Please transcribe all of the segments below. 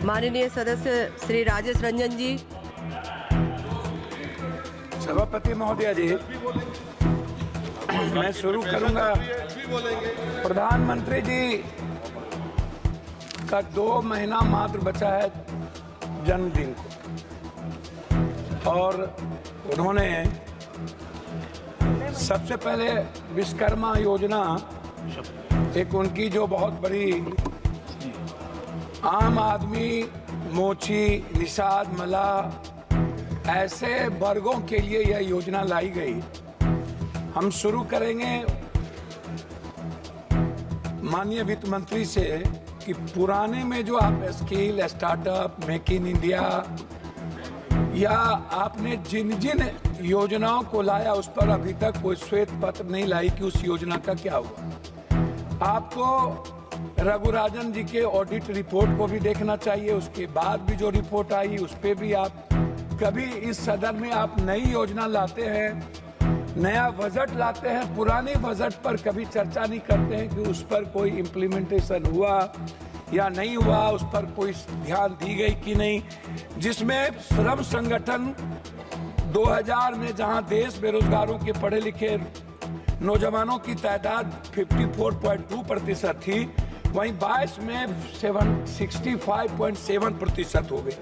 माननीय सदस्य श्री राजेश रंजन जी। सभापति महोदय जी, मैं शुरू करूंगा। प्रधानमंत्री जी का 2 महीना मात्र बचा है जन्मदिन को, और उन्होंने सबसे पहले विश्वकर्मा योजना, एक उनकी जो बहुत बड़ी आम आदमी, मोची, निषाद, मलाह ऐसे वर्गों के लिए यह योजना लाई गई। हम शुरू करेंगे माननीय वित्त मंत्री से कि पुराने में जो आप skill, startup, make in India या आपने जिन जिन योजनाओं को लाया उस पर अभी तक कोई श्वेत पत्र नहीं लाई कि उस योजना का क्या हुआ। आपको रघुराजन जी के ऑडिट रिपोर्ट को भी देखना चाहिए। उसके बाद भी जो रिपोर्ट आई उस पे भी आप कभी इस सदन में आप नई योजना लाते हैं, नया बजट लाते हैं, पुरानी बजट पर कभी चर्चा नहीं करते हैं कि उस पर कोई इम्प्लीमेंटेशन हुआ या नहीं हुआ, उस पर कोई ध्यान दी गई कि नहीं। जिसमें श्रम संगठन 2000 में जहां देश बेरोजगारों के पढ़े लिखे नौजवानों की तादाद 54.2% थी, वहीं 22 में 65.7% हो गई।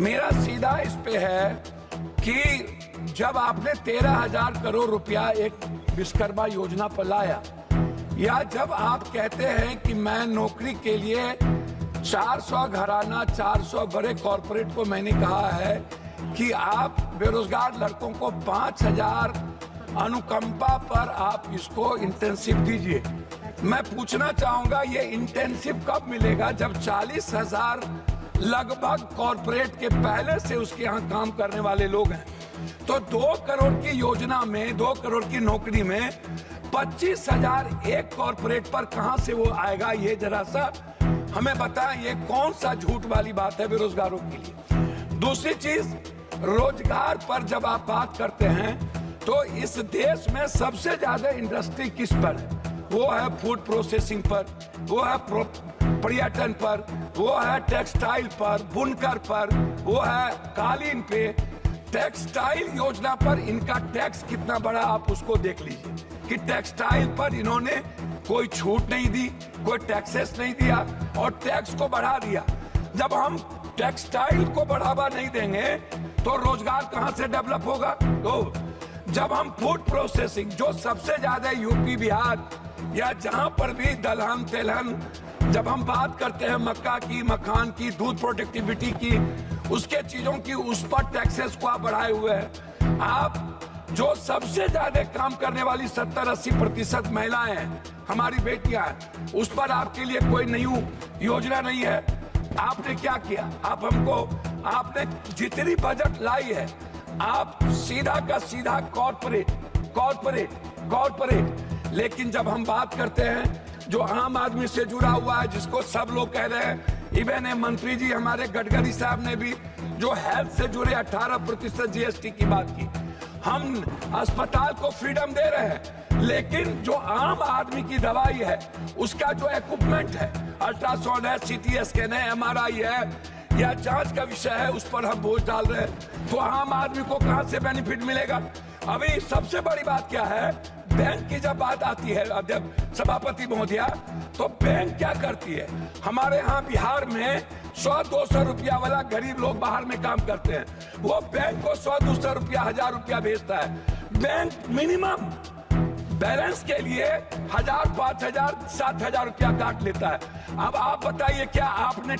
मेरा सीधा इस पे है कि जब आपने 13,000 करोड़ रुपया एक विश्वकर्मा योजना पर लाया, या जब आप कहते हैं कि मैं नौकरी के लिए 400 घराना, 400 बड़े कॉरपोरेट को मैंने कहा है कि आप बेरोजगार लड़कों को 5,000 अनुकंपा पर आप इसको इंटेंसिव दीजिए। मैं पूछना चाहूंगा ये इंटेंसिव कब मिलेगा, जब 40,000 लगभग कॉरपोरेट के पहले से उसके यहाँ काम करने वाले लोग हैं। तो 2 करोड़ की योजना में, 2 करोड़ की नौकरी में 25,000 एक कॉरपोरेट पर कहां से वो आएगा? ये जरा सा हमें बताएं, ये कौन सा झूठ वाली बात है बेरोजगारों के लिए। दूसरी चीज, रोजगार पर जब आप बात करते हैं तो इस देश में सबसे ज्यादा इंडस्ट्री किस पर है? वो है फूड प्रोसेसिंग पर, वो है पर्यटन पर, वो है टेक्सटाइल पर, बुनकर पर, वो है कालीन पे। टेक्सटाइल योजना पर इनका टैक्स कितना बड़ा, आप उसको देख लीजिए कि टेक्सटाइल पर इन्होंने कोई छूट नहीं दी, कोई टैक्सेस नहीं दिया और टैक्स को बढ़ा दिया। जब हम टेक्सटाइल को बढ़ावा नहीं देंगे तो रोजगार कहां से डेवलप होगा? तो जब हम फूड प्रोसेसिंग, जो सबसे ज्यादा यूपी, बिहार या जहां पर भी दलहन तेलहन, जब हम बात करते हैं मक्का की, मखान की, दूध प्रोडक्टिविटी की, उसके चीजों की, उस पर टैक्सेस को आप बढ़ाए हुए हैं। आप जो सबसे ज्यादा काम करने वाली 70-80% महिलाएं हैं, हमारी बेटियां हैं, उस पर आपके लिए कोई नई योजना नहीं है। आपने क्या किया? आपने जितनी बजट लाई है, आप सीधा का सीधा कॉर्पोरेट। लेकिन जब हम बात करते हैं जो आम आदमी से जुड़ा हुआ है, जिसको सब लोग कह रहे हैं, इवन मंत्री जी हमारे गडकरी साहब ने भी जो हेल्थ से जुड़े 18% जीएसटी की बात की। हम अस्पताल को फ्रीडम दे रहे हैं, लेकिन जो आम आदमी की दवाई है, उसका जो इक्विपमेंट है, अल्ट्रासाउंड है, सीटी स्कैन है, एमआरआई है या जांच का विषय है, उस पर हम बोझ डाल रहे हैं। तो आम आदमी को कहां से बेनिफिट मिलेगा? अभी सबसे बड़ी बात क्या है, बैंक की जब बात आती है सभापति महोदया, तो बैंक क्या करती है? हमारे यहाँ बिहार में 100-200 रुपया वाला गरीब लोग बाहर में काम करते हैं, वो बैंक को 100-200 रुपया, 1000 रुपया भेजता है। बैंक मिनिमम बैलेंस के लिए 1000, 5000, 7000 रुपया काट लेता है। अब आप बताइए, क्या आपने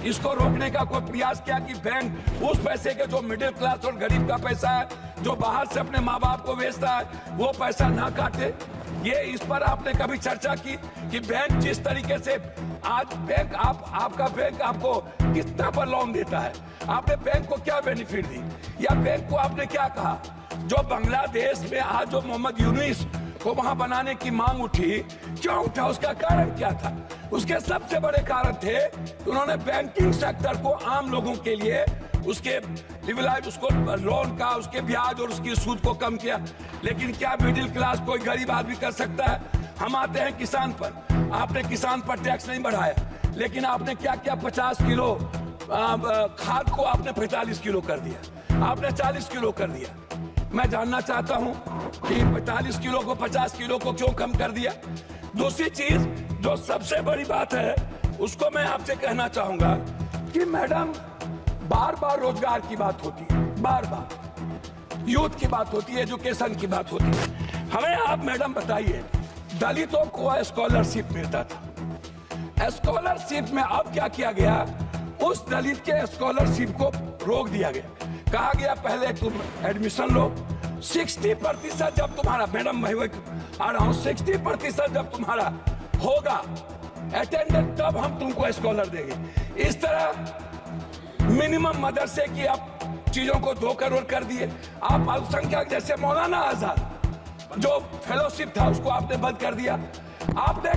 इसको रोकने का कोई प्रयास किया कि बैंक उस पैसे के, जो मिडिल क्लास और गरीब का पैसा है, जो बाहर से अपने माँ बाप को भेजता है, वो पैसा ना काटे? ये इस पर आपने कभी चर्चा की कि बैंक जिस तरीके से आज बैंक आपका बैंक आपको कितना पर लोन देता है? आपने बैंक को क्या बेनिफिट दी, या बैंक को आपने क्या कहा? जो बांग्लादेश में आज जो मोहम्मद यूनुस को वहां बनाने की मांग उठी, क्यों उठा? उसका कारण क्या था? उसके सबसे बड़े कारण थे कि उन्होंने बैंकिंग सेक्टर को आम लोगों के लिए उसके लिवलाइज, उसको लोन का, उसके ब्याज और उसकी सूद को कम किया। लेकिन क्या मिडिल क्लास कोई गरीब आदमी कर सकता है? हम आते हैं किसान पर, आपने किसान पर टैक्स नहीं बढ़ाया, लेकिन आपने क्या किया, 50 किलो खाद को आपने 45 किलो कर दिया, आपने 40 किलो कर दिया। मैं जानना चाहता हूं कि 45 किलो को 50 किलो को क्यों कम कर दिया। दूसरी चीज जो सबसे बड़ी बात है उसको मैं आपसे कहना चाहूंगा कि मैडम बार बार रोजगार की बात होती है, बार बार यूथ की बात होती है, एजुकेशन की बात होती है। हमें आप मैडम बताइए, दलितों को स्कॉलरशिप मिलता था, स्कॉलरशिप में अब क्या किया गया, उस दलित के स्कॉलरशिप को रोक दिया गया। कहा गया पहले तुम एडमिशन लो, 60% जब तुम्हारा, मैडम मैं आ रहा हूं, 60% जब तुम्हारा होगा अटेंडेंस तब हम तुमको स्कॉलर देंगे। इस तरह मिनिमम मदरसे की आप चीजों को 2 करोड़ कर दिए। आप अल्पसंख्यक जैसे मौलाना आजाद जो फेलोशिप था उसको आपने बंद कर दिया। आपने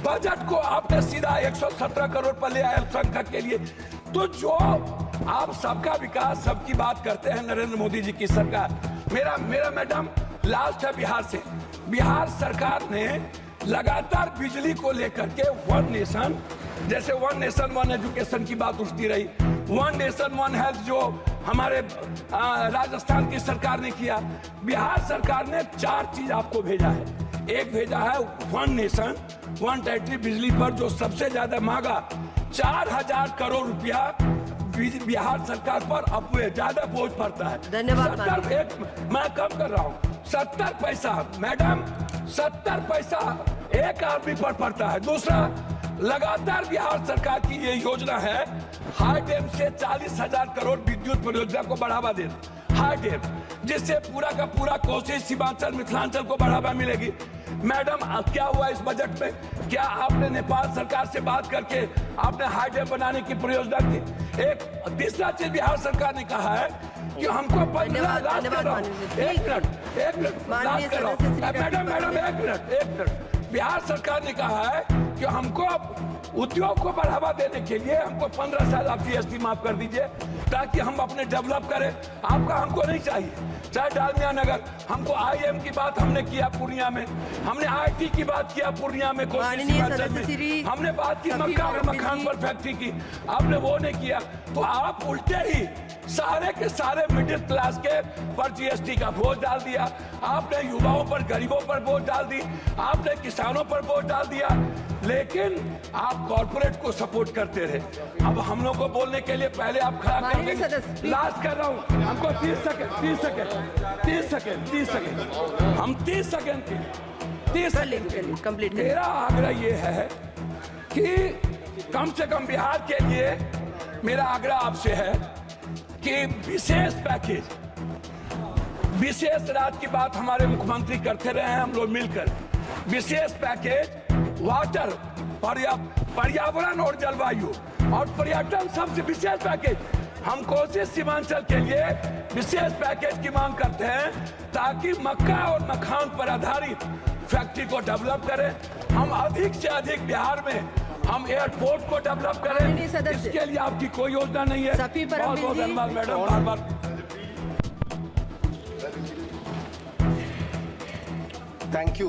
बजट को आपने सीधा 117 करोड़ पर ले आए अल्पसंख्यक के लिए। तो जो आप सबका विकास, सबकी बात करते हैं नरेंद्र मोदी जी की सरकार। मेरा मैडम लास्ट है बिहार से। बिहार सरकार ने लगातार बिजली को लेकर के वन नेशन, जैसे वन नेशन वन एजुकेशन की बात उठती रही, वन नेशन वन हेल्थ जो हमारे राजस्थान की सरकार ने किया, बिहार सरकार ने 4 चीज आपको भेजा है। एक भेजा है वन नेशन वन टेरिटरी बिजली पर जो सबसे ज्यादा मांगा 4000 करोड़ रुपया बिहार सरकार पर अब ज्यादा बोझ पड़ता है। धन्यवाद। मैं कम कर रहा हूँ, 70 पैसा मैडम, 70 पैसा एक आदमी पर पड़ता है। दूसरा, लगातार बिहार सरकार की ये योजना है हाई डैम से 40,000 करोड़ विद्युत परियोजना को बढ़ावा देना, हाई डैम, जिससे पूरा का पूरा कोसी, सीमांचल, मिथिलांचल को बढ़ावा मिलेगी। मैडम क्या हुआ इस बजट में? क्या आपने नेपाल सरकार से बात करके आपने हाई डैम बनाने की परियोजना की? एक तीसरा चीज बिहार सरकार ने कहा है कि हमको 15 लाख, एक मिनट मैडम, एक मिनट। बिहार सरकार ने कहा है कि हमको उद्योग को बढ़ावा देने के लिए हमको 15 साल आप जीएसटी माफ कर दीजिए ताकि हम अपने डेवलप करें। आपका हमको नहीं चाहिए, चाहे डालमिया नगर, हमको आईएम की बात हमने किया पूर्णिया में, हमने आईटी की बात किया पूर्णिया में, हमने बात की मक्का और मखान पर फैक्ट्री की, आपने वो नहीं किया। तो आप उल्टे ही सारे के सारे मिडिल क्लास के पर जीएसटी का बोझ डाल दिया, आपने युवाओं पर, गरीबों पर बोझ डाल दी, आपने किसानों पर बोझ डाल दिया, लेकिन आप कॉर्पोरेट को सपोर्ट करते रहे। अब हम लोग को बोलने के लिए पहले आप खड़ा कर देंगे। लास्ट कर रहा हूं, हमको 30 सेकंड हम 30 सेकंड कंप्लीट। मेरा आग्रह ये है कि कम से कम बिहार के लिए मेरा आग्रह आपसे है कि विशेष पैकेज, विशेष रात की बात हमारे मुख्यमंत्री करते रहे हैं, हम लोग मिलकर विशेष पैकेज वाटर, पर्यावरण और जलवायु और पर्यटन, सबसे विशेष पैकेज हम कोसी सीमांचल के लिए विशेष पैकेज की मांग करते हैं ताकि मक्का और मखान पर आधारित फैक्ट्री को डेवलप करें। हम अधिक से अधिक बिहार में हम एयरपोर्ट को डेवलप करें, इसके लिए आपकी कोई योजना नहीं है। बहुत बहुत धन्यवाद madam, bar bar thank you.